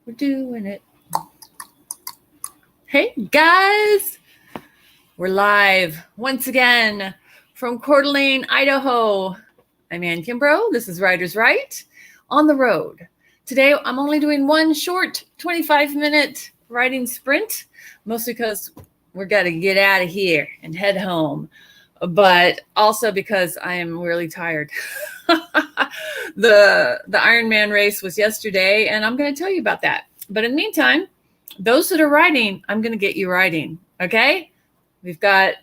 We're doing it. Hey guys, we're live once again from Coeur d'Alene, Idaho. I'm Ann Kimbrough. This is Riders Right on the road. Today I'm only doing one short 25-minute riding sprint, mostly because we're got to get out of here and head home, but also because I am really tired. The Ironman race was yesterday, and I'm going to tell you about that. But in the meantime, those that are riding, I'm going to get you riding. Okay. We've got,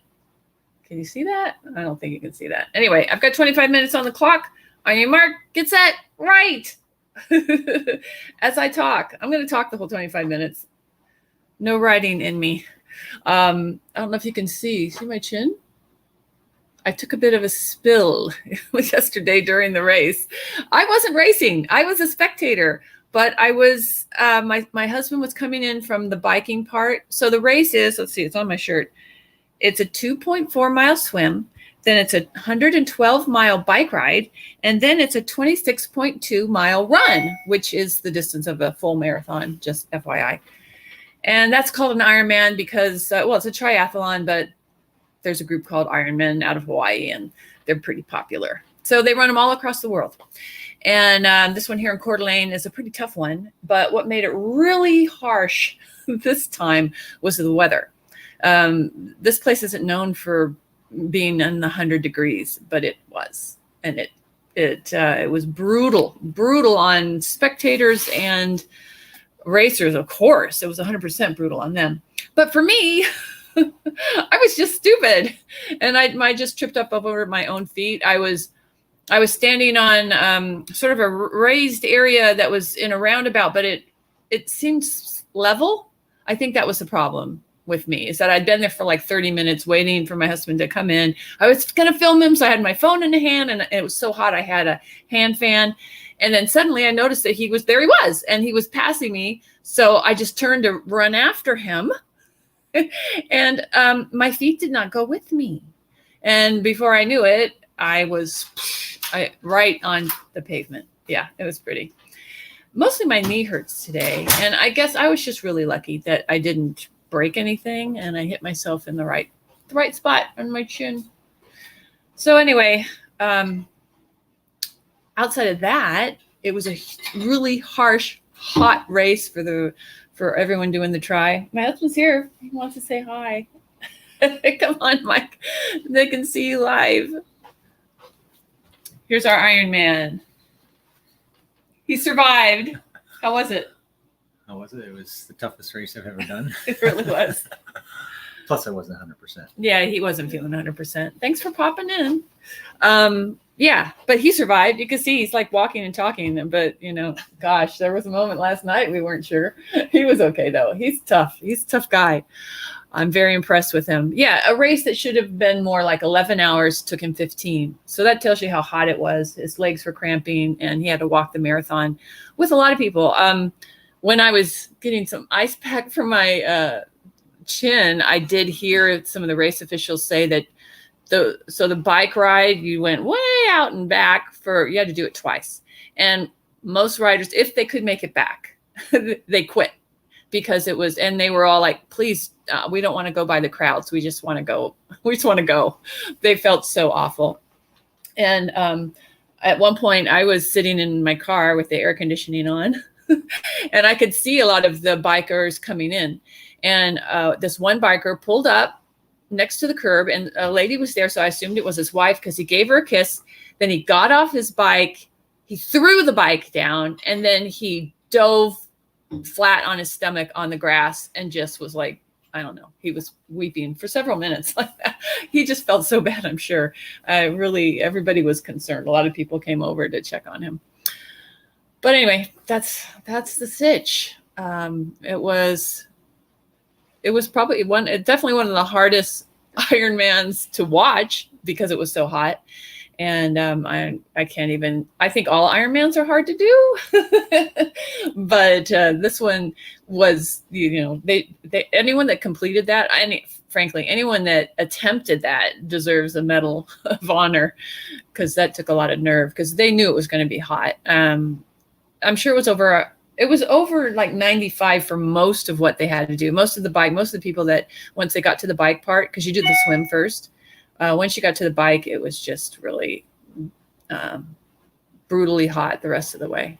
can you see that? I don't think you can see that. Anyway, I've got 25 minutes on the clock. On your mark, get set, right. As I talk, I'm going to talk the whole 25 minutes. No riding in me. I don't know if you can see my chin? I took a bit of a spill yesterday during the race. I wasn't racing. I was a spectator. But I was, my husband was coming in from the biking part. So the race is, let's see, it's on my shirt. It's a 2.4 mile swim. Then it's a 112 mile bike ride. And then it's a 26.2 mile run, which is the distance of a full marathon, just FYI. And that's called an Ironman because, well, it's a triathlon, but there's a group called Ironman out of Hawaii, and they're pretty popular. So they run them all across the world. And this one here in Coeur d'Alene is a pretty tough one. But what made it really harsh this time was the weather. This place isn't known for being in the 100 degrees, but it was. And it was brutal on spectators and racers, of course. It was 100% brutal on them. But for me, I was just stupid. And I just tripped up over my own feet. I was standing on sort of a raised area that was in a roundabout, but it seemed level. I think that was the problem with me, is that I'd been there for like 30 minutes waiting for my husband to come in. I was going to film him, so I had my phone in the hand, and it was so hot I had a hand fan. And then suddenly I noticed that there he was, and he was passing me. So I just turned to run after him, and my feet did not go with me. And before I knew it, I was right on the pavement. Yeah, it was pretty. Mostly my knee hurts today. And I guess I was just really lucky that I didn't break anything, and I hit myself in the right spot on my chin. So anyway, outside of that, it was a really harsh, hot race for everyone doing the try. My husband's here. He wants to say hi. Come on, Mike. They can see you live. Here's our Ironman. He survived. How was it? How was it? It was the toughest race I've ever done. It really was. Plus, I wasn't 100%. Yeah, he wasn't feeling 100%. Thanks for popping in. Yeah, but he survived. You can see he's like walking and talking. But, gosh, there was a moment last night we weren't sure. He was okay, though. He's tough. He's a tough guy. I'm very impressed with him. Yeah, a race that should have been more like 11 hours took him 15. So that tells you how hot it was. His legs were cramping, and he had to walk the marathon with a lot of people. When I was getting some ice pack for my chin, I did hear some of the race officials say that the bike ride, you went way out and back you had to do it twice. And most riders, if they could make it back, they quit. Because and they were all like, please, we don't want to go by the crowds. We just want to go. We just want to go. They felt so awful. And at one point I was sitting in my car with the air conditioning on and I could see a lot of the bikers coming in. And this one biker pulled up next to the curb, and a lady was there. So I assumed it was his wife because he gave her a kiss. Then he got off his bike. He threw the bike down, and then he dove flat on his stomach on the grass and just was like, I don't know. He was weeping for several minutes like that. He just felt so bad, I'm sure. Everybody was concerned. A lot of people came over to check on him. But anyway, that's the sitch. It was probably definitely one of the hardest Ironmans to watch because it was so hot. And I can't even, I think all Ironmans are hard to do, but this one was, anyone that completed that, frankly, anyone that attempted that deserves a Medal of Honor, because that took a lot of nerve, because they knew it was going to be hot. I'm sure it was over it was over like 95 for most of what they had to do. Most of the people that once they got to the bike part, because you do the swim first. Once you got to the bike, it was just really brutally hot the rest of the way.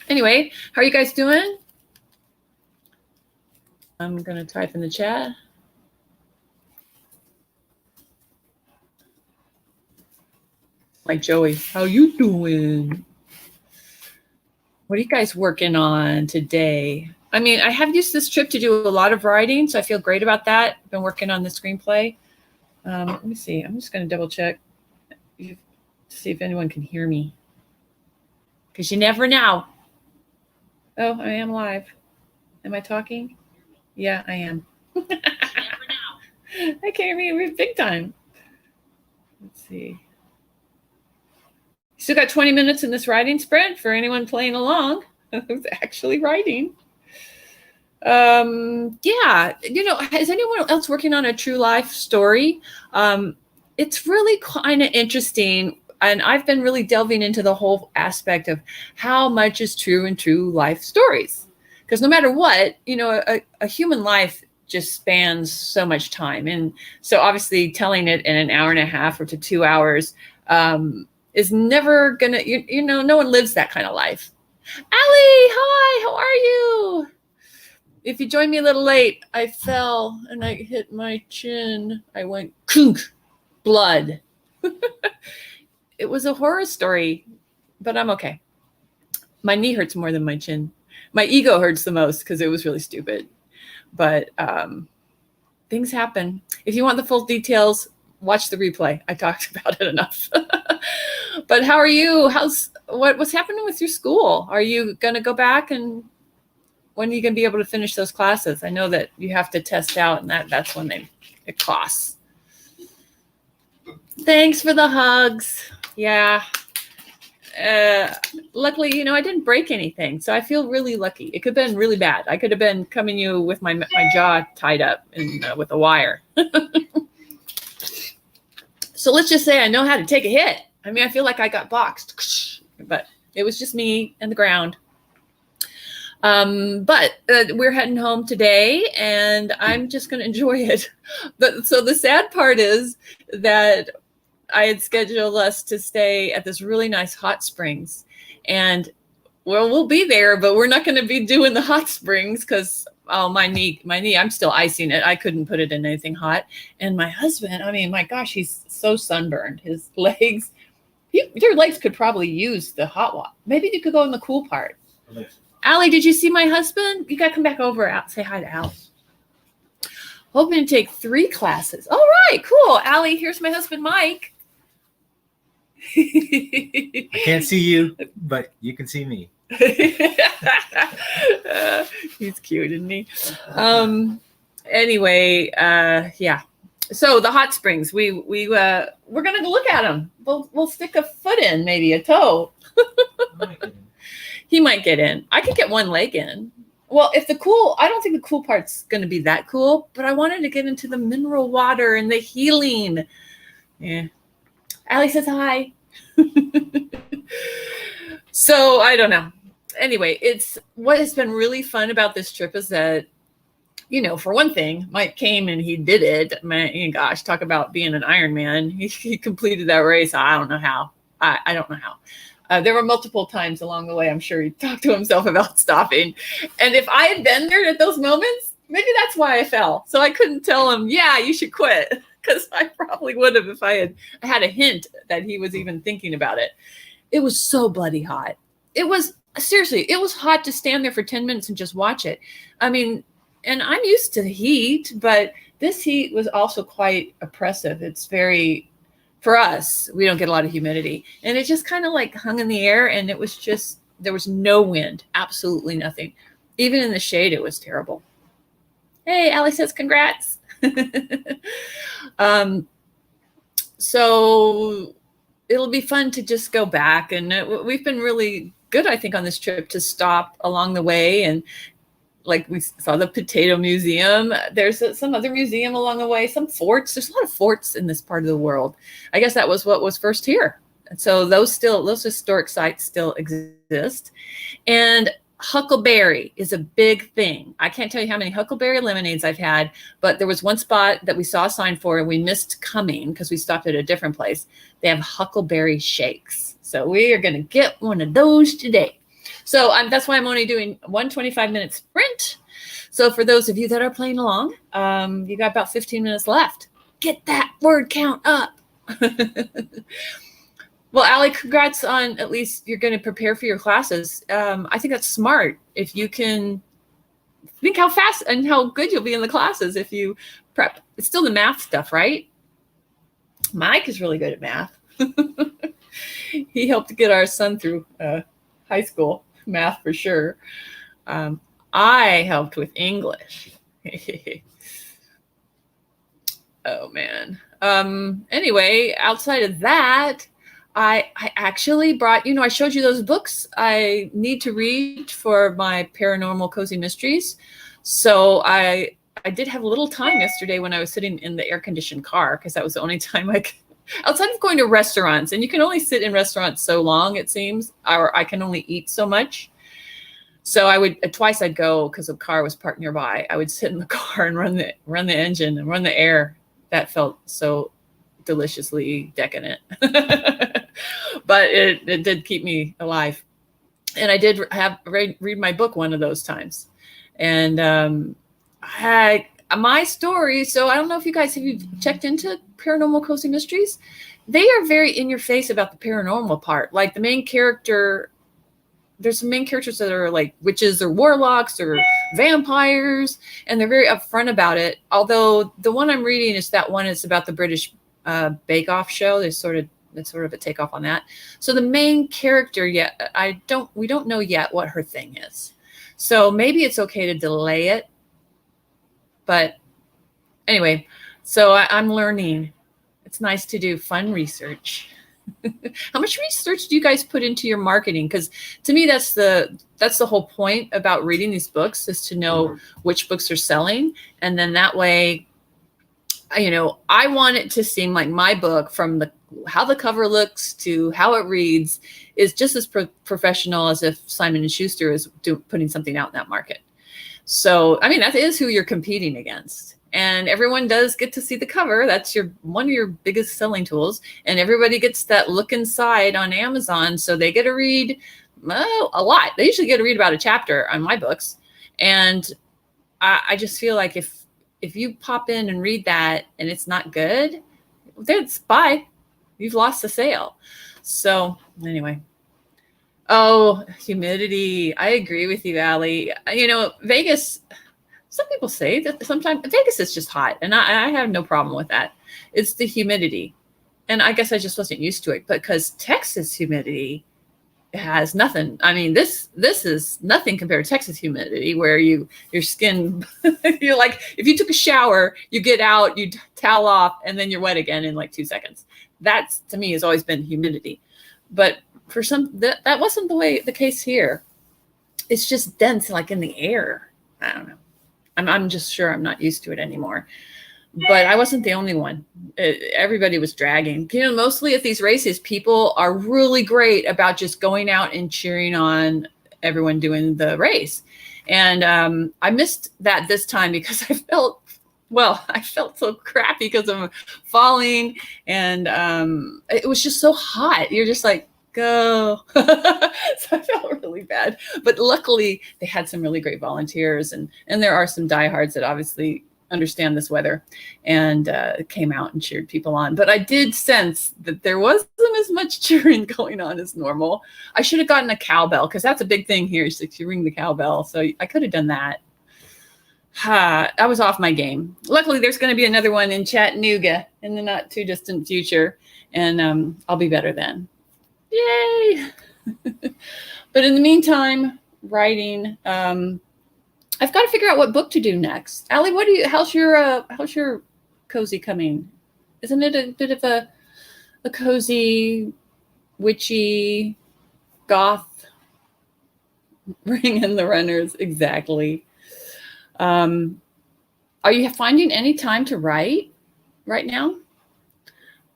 Anyway, how are you guys doing? I'm going to type in the chat. Like Joey, how you doing? What are you guys working on today? I mean, I have used this trip to do a lot of writing, so I feel great about that. I've been working on the screenplay. Let me see. I'm just going to double check to see if anyone can hear me. Because you never know. Oh, I am live. Am I talking? Yeah, I am. I can't hear me big time. Let's see. Still got 20 minutes in this writing spread for anyone playing along who's actually writing. Yeah, is anyone else working on a true life story? It's really kind of interesting. And I've been really delving into the whole aspect of how much is true in true life stories. Because no matter what, a human life just spans so much time. And so obviously telling it in an hour and a half or to 2 hours is never gonna, no one lives that kind of life. Allie, hi, how are you? If you joined me a little late, I fell and I hit my chin. I went kunk, blood. It was a horror story, but I'm okay. My knee hurts more than my chin. My ego hurts the most because it was really stupid. But things happen. If you want the full details, watch the replay. I talked about it enough. But how are you? What's happening with your school? Are you going to go back, and when are you going to be able to finish those classes? I know that you have to test out, and that's when it costs. Thanks for the hugs. Yeah. Luckily, I didn't break anything, so I feel really lucky. It could have been really bad. I could have been coming you with my jaw tied up and with a wire. So let's just say I know how to take a hit. I mean, I feel like I got boxed, but it was just me and the ground. But we're heading home today, and I'm just going to enjoy it. So the sad part is that I had scheduled us to stay at this really nice hot springs, and we'll be there, but we're not going to be doing the hot springs because my knee, I'm still icing it. I couldn't put it in anything hot. And my husband, I mean, my gosh, he's so sunburned. His legs, your legs could probably use the hot water. Maybe you could go in the cool part. Allie, did you see my husband? You got to come back over and say hi to Allie. Hoping to take 3 classes. All right, cool. Allie, here's my husband, Mike. I can't see you, but you can see me. He's cute, isn't he? Anyway, yeah. So the hot springs, we're gonna go look at them. We'll stick a foot in, maybe a toe. He might get in. I could get one leg in. Well, I don't think the cool part's going to be that cool, but I wanted to get into the mineral water and the healing. Yeah. Allie says hi. So I don't know. Anyway, what has been really fun about this trip is that, for one thing, Mike came and he did it. Man, gosh, talk about being an Ironman. He completed that race. I don't know how. I don't know how. There were multiple times along the way, I'm sure he talked to himself about stopping. And if I had been there at those moments, maybe that's why I fell. So I couldn't tell him, yeah, you should quit. Because I probably would have if I had a hint that he was even thinking about it. It was so bloody hot. It was hot to stand there for 10 minutes and just watch it. I mean, and I'm used to the heat, but this heat was also quite oppressive. It's for us, we don't get a lot of humidity. And it just kind of like hung in the air, and there was no wind, absolutely nothing. Even in the shade, it was terrible. Hey, Allie says congrats. So it'll be fun to just go back. And we've been really good, I think, on this trip to stop along the way. And like we saw the Potato Museum. There's some other museum along the way, some forts. There's a lot of forts in this part of the world. I guess that was what was first here. So those historic sites still exist. And Huckleberry is a big thing. I can't tell you how many Huckleberry lemonades I've had, but there was one spot that we saw a sign for and we missed coming because we stopped at a different place. They have Huckleberry shakes. So we are going to get one of those today. So that's why I'm only doing 1 25-minute sprint. So for those of you that are playing along, you got about 15 minutes left. Get that word count up. Well, Allie, congrats on at least you're going to prepare for your classes. I think that's smart. If you can think how fast and how good you'll be in the classes if you prep. It's still the math stuff, right? Mike is really good at math. He helped get our son through high school math for sure. I helped with English. Oh, man. Anyway, outside of that, I actually brought, I showed you those books I need to read for my paranormal cozy mysteries. So I did have a little time yesterday when I was sitting in the air-conditioned car, because that was the only time I could, outside of going to restaurants, and you can only sit in restaurants so long, it seems, or I can only eat so much. So I would, twice I'd go, because the car was parked nearby, I would sit in the car and run the engine and run the air. That felt so deliciously decadent. But it did keep me alive. And I did read my book one of those times. And my story, so I don't know if you guys have checked into Paranormal Cozy Mysteries. They are very in your face about the paranormal part. Like the main character, there's some main characters that are like witches or warlocks or vampires, and they're very upfront about it. Although the one I'm reading is that one is about the British Bake Off show. It's sort of a takeoff on that. So the main character, we don't know yet what her thing is. So maybe it's okay to delay it. But anyway, so I'm learning. It's nice to do fun research. How much research do you guys put into your marketing? Because to me, that's the whole point about reading these books, is to know which books are selling. And then that way, I want it to seem like my book, from how the cover looks to how it reads, is just as professional as if Simon & Schuster is putting something out in that market. So, I mean, that is who you're competing against. And everyone does get to see the cover. That's one of your biggest selling tools. And everybody gets that look inside on Amazon. So they get to read a lot. They usually get to read about a chapter on my books. And I just feel like if you pop in and read that and it's not good, that's bye. You've lost the sale. So anyway. Oh, humidity. I agree with you, Allie. Vegas, some people say that sometimes Vegas is just hot, and I have no problem with that. It's the humidity. And I guess I just wasn't used to it, because Texas humidity has nothing. I mean, this is nothing compared to Texas humidity, where your skin, you're like, if you took a shower, you get out, you towel off, and then you're wet again in like 2 seconds. That's, to me, has always been humidity. But for some, that wasn't the case here. It's just dense, like in the air. I don't know. I'm just sure I'm not used to it anymore. But I wasn't the only one. Everybody was dragging. Mostly at these races, people are really great about just going out and cheering on everyone doing the race. And I missed that this time because I felt so crappy because I'm falling. And it was just so hot. You're just like, go. So I felt really bad. But luckily, they had some really great volunteers. And there are some diehards that obviously understand this weather and came out and cheered people on. But I did sense that there wasn't as much cheering going on as normal. I should have gotten a cowbell, because that's a big thing here, is to ring the cowbell. So I could have done that. I was off my game. Luckily, there's going to be another one in Chattanooga in the not too distant future, and I'll be better then. Yay! But in the meantime, writing. I've got to figure out what book to do next. Allie, how's your cozy coming? Isn't it a bit of a cozy, witchy, goth? Bring in the runners, exactly. Are you finding any time to write right now?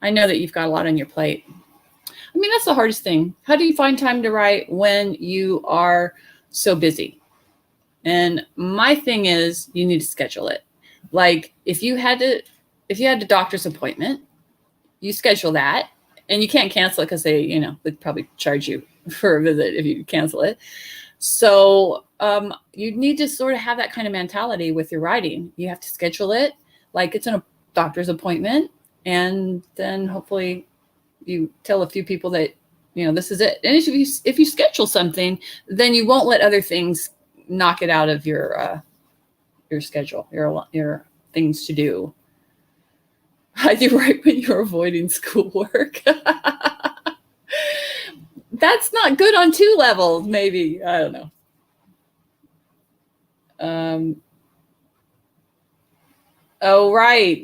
I know that you've got a lot on your plate. I'm I mean, that's the hardest thing. How do you find time to write when you are so busy? And my thing is, you need to schedule it. Like if you had a doctor's appointment, you schedule that, and you can't cancel it because they'd probably charge you for a visit if you cancel it. So you need to sort of have that kind of mentality with your writing. You have to schedule it like it's a doctor's appointment, and then hopefully you tell a few people that this is it. And if you schedule something, then you won't let other things knock it out of your schedule, your things to do. I do right when you're avoiding schoolwork. That's not good on 2 levels, maybe. I don't know. Oh, right.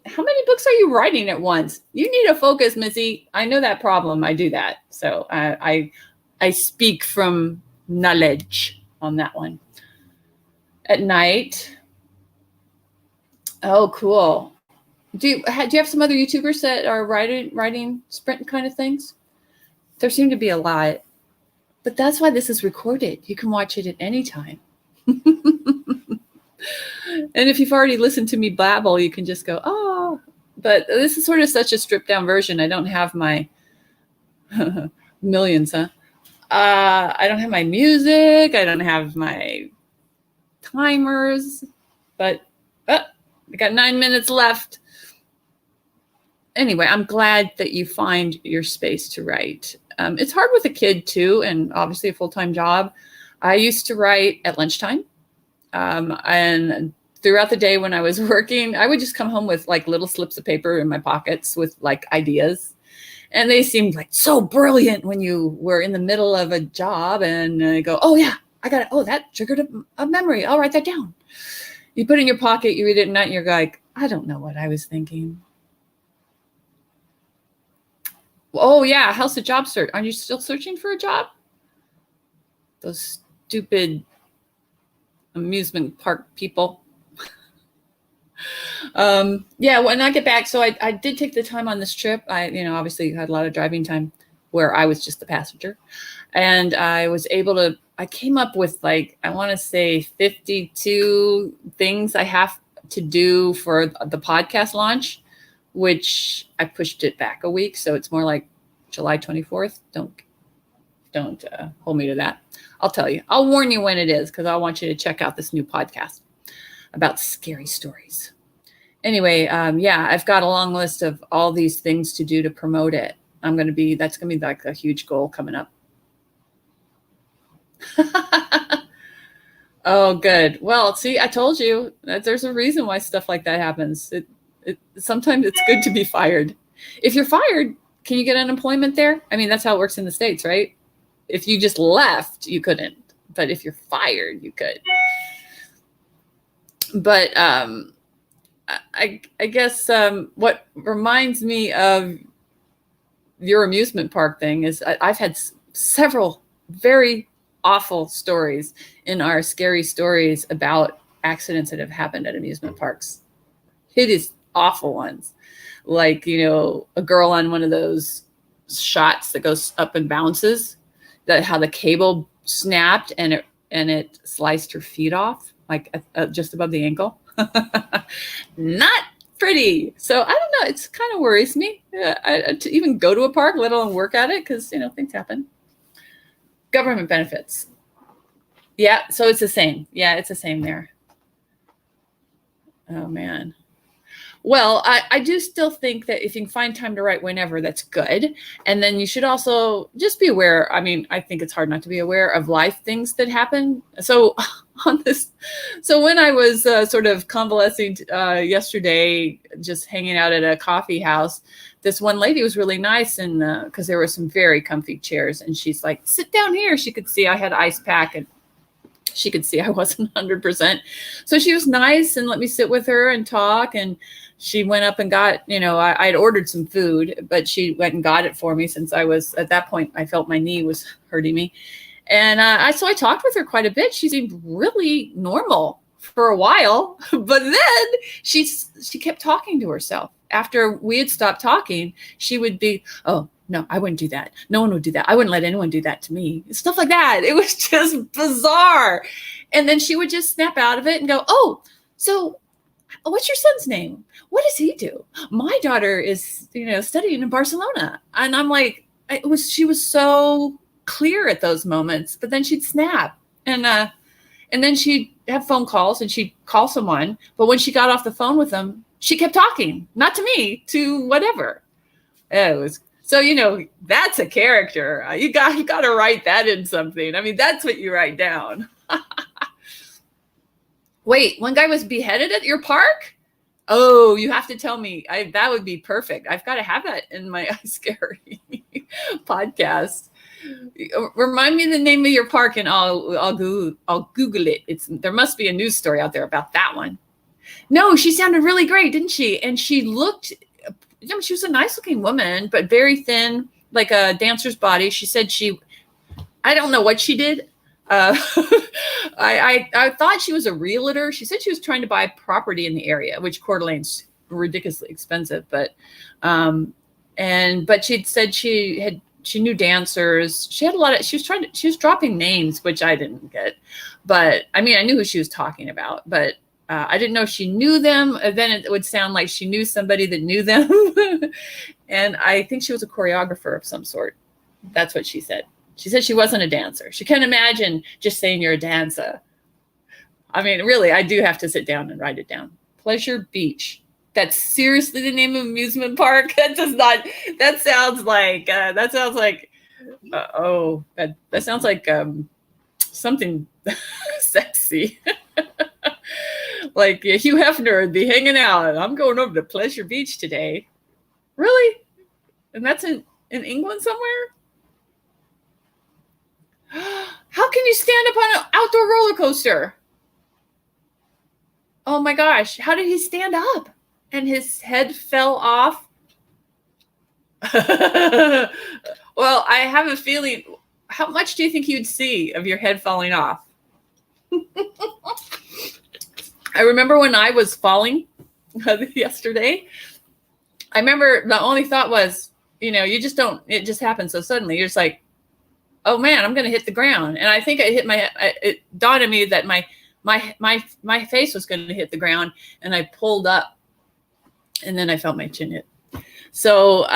How many books are you writing at once? You need to focus, Missy. I know that problem. I do that. So I speak from knowledge on that one. At night. Oh, cool. Do you have some other YouTubers that are writing sprint kind of things? There seem to be a lot, but that's why this is recorded. You can watch it at any time. And if you've already listened to me babble, you can just go, oh, but this is sort of such a stripped down version. I don't have my millions, huh? I don't have my music. I don't have my timers, but I got 9 minutes left. Anyway, I'm glad that you find your space to write. It's hard with a kid too, and obviously a full-time job. I used to write at lunchtime. And throughout the day when I was working, I would just come home with like little slips of paper in my pockets with like ideas. And they seemed like so brilliant when you were in the middle of a job and I go, oh yeah, I got it. Oh, that triggered a memory. I'll write that down. You put it in your pocket, you read it at night, and you're like, I don't know what I was thinking. Oh yeah, how's the job search? Are you still searching for a job? Those stupid amusement park people. Yeah, when I get back, so I did take the time on this trip. I obviously had a lot of driving time where I was just the passenger, and I was able to, I came up with like, I want to say 52 things I have to do for the podcast launch, which I pushed it back a week. So it's more like July 24th. Don't hold me to that. I'll tell you. I'll warn you when it is, because I want you to check out this new podcast about scary stories. Anyway, yeah, I've got a long list of all these things to do to promote it. That's going to be like a huge goal coming up. Oh, good. Well, see, I told you that there's a reason why stuff like that happens. Sometimes it's good to be fired. If you're fired, can you get unemployment there? I mean, that's how it works in the States, right? If you just left, you couldn't. But if you're fired, you could. But I guess what reminds me of your amusement park thing is I've had several very awful stories in our scary stories about accidents that have happened at amusement parks. It is awful ones. Like, a girl on one of those shots that goes up and bounces, that how the cable snapped and it sliced her feet off, like just above the ankle. Not pretty. So I don't know. It's kind of worries me to even go to a park, let alone work at it, because things happen. Government benefits. Yeah, so it's the same. Yeah, it's the same there. Oh man. Well, I do still think that if you can find time to write whenever, that's good. And then you should also just be aware. I mean, I think it's hard not to be aware of life things that happen. So when I was sort of convalescing yesterday, just hanging out at a coffee house, this one lady was really nice, and because there were some very comfy chairs, and she's like, sit down here. She could see I had ice pack, and she could see I wasn't 100%. So she was nice and let me sit with her and talk. And she went up and got, I had ordered some food, but she went and got it for me, since I was, at that point, I felt my knee was hurting me. And so I talked with her quite a bit. She seemed really normal for a while, but then she kept talking to herself. after we had stopped talking, she would be, oh, no, I wouldn't do that. No one would do that. I wouldn't let anyone do that to me. Stuff like that. It was just bizarre. And then she would just snap out of it and go, oh, so what's your son's name? What does he do? My daughter is, studying in Barcelona. And I'm like, she was so clear at those moments, but then she'd snap. And then she'd have phone calls and she'd call someone. But when she got off the phone with them, she kept talking, not to me, to whatever. It was, so, that's a character. You got to write that in something. I mean, that's what you write down. Wait, one guy was beheaded at your park? Oh, you have to tell me. That would be perfect. I've got to have that in my iScary podcast. Remind me the name of your park, and I'll Google it. There must be a news story out there about that one. No, she sounded really great, didn't she? And she looked. She was a nice-looking woman, but very thin, like a dancer's body. She said I don't know what she did. I thought she was a realtor. She said she was trying to buy property in the area, which Coeur d'Alene's ridiculously expensive. But she said she knew dancers. She was dropping names, which I didn't get. But I mean, I knew who she was talking about, but I didn't know if she knew them. Then it would sound like she knew somebody that knew them. And I think she was a choreographer of some sort. That's what she said. She said she wasn't a dancer. She can't imagine just saying you're a dancer. I mean, really, I do have to sit down and write it down. Pleasure Beach. That's seriously the name of amusement park? That sounds like that sounds like something sexy. Like Hugh Hefner would be hanging out. I'm going over to Pleasure Beach today. Really? And that's in England somewhere? How can you stand up on an outdoor roller coaster? Oh my gosh. How did he stand up? And his head fell off? Well, I have a feeling. How much do you think you'd see of your head falling off? I remember when I was falling yesterday. I remember the only thought was, it just happens so suddenly. You're just like, oh man, I'm going to hit the ground. And I think it dawned on me that my face was going to hit the ground, and I pulled up, and then I felt my chin hit. So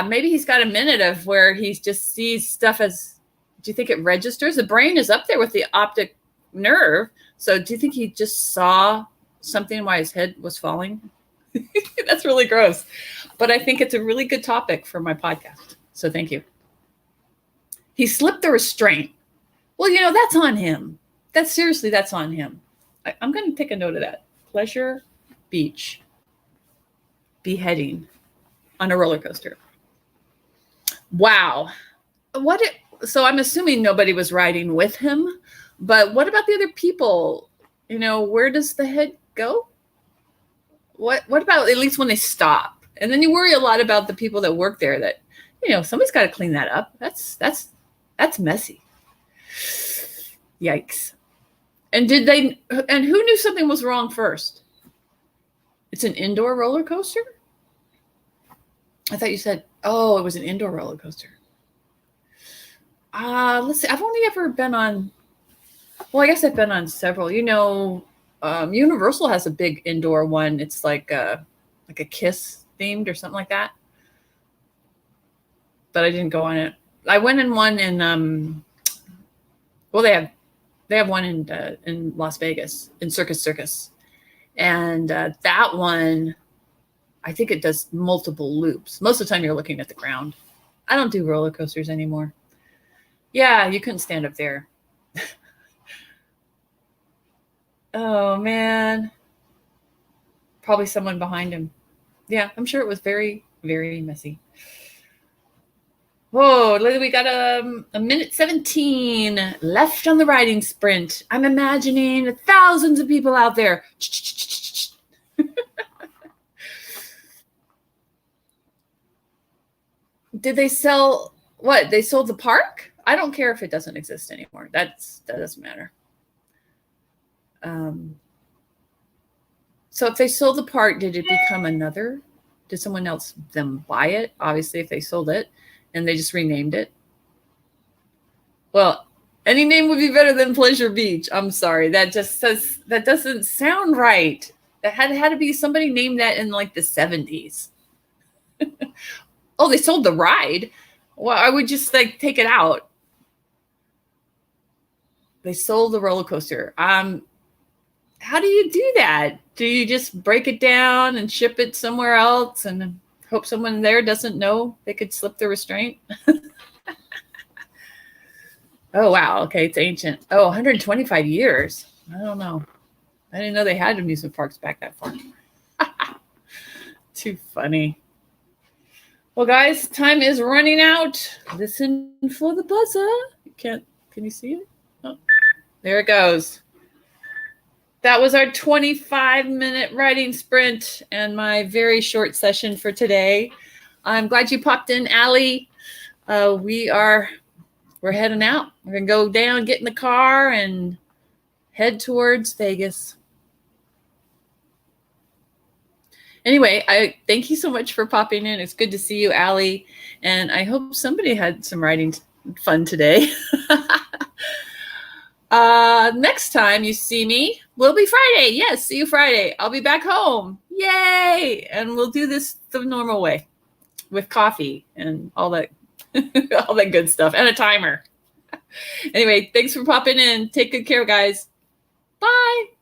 maybe he's got a minute of where he just sees stuff as, do you think it registers? The brain is up there with the optic nerve. So do you think he just saw something while his head was falling? That's really gross. But I think it's a really good topic for my podcast. So thank you. He slipped the restraint. Well, that's on him. That's on him. I'm going to take a note of that. Pleasure Beach. Beheading on a roller coaster. Wow. So I'm assuming nobody was riding with him, but what about the other people? Where does the head go? What about at least when they stop? And then you worry a lot about the people that work there that, somebody's got to clean that up. That's messy. Yikes. And who knew something was wrong first? It's an indoor roller coaster? I thought you said, it was an indoor roller coaster. Let's see. I've only ever been on, I guess I've been on several. Universal has a big indoor one. It's like a Kiss themed or something like that. But I didn't go on it. I went in one in they have one in Las Vegas in Circus, and that one, I think it does multiple loops. Most of the time you're looking at the ground. I don't do roller coasters anymore. Yeah, you couldn't stand up there. Oh man, probably someone behind him. Yeah, I'm sure it was very, very messy. Whoa, we got a minute 17 left on the writing sprint. I'm imagining thousands of people out there. Did they sell what? They sold the park? I don't care if it doesn't exist anymore. That doesn't matter. So if they sold the park, did it become another did someone else them buy it? Obviously, if they sold it and they just renamed it. Well, any name would be better than Pleasure Beach. I'm sorry. That doesn't sound right. That had to be somebody named that in like the 70s. Oh, they sold the ride. Well, I would just like take it out. They sold the roller coaster. How do you do that? Do you just break it down and ship it somewhere else and hope someone there doesn't know they could slip the restraint? Oh, wow. Okay, it's ancient. Oh, 125 years. I don't know. I didn't know they had amusement parks back that far. Too funny. Well, guys, time is running out. Listen for the buzzer. Can you see it? Oh, there it goes. That was our 25-minute writing sprint and my very short session for today. I'm glad you popped in, Allie. We're heading out. We're going to go down, get in the car, and head towards Vegas. Anyway, I thank you so much for popping in. It's good to see you, Allie. And I hope somebody had some writing fun today. Next time you see me will be Friday. Yes, see you Friday. I'll be back home. Yay! And we'll do this the normal way with coffee and all that all that good stuff and a timer. Anyway, thanks for popping in. Take good care, guys. Bye.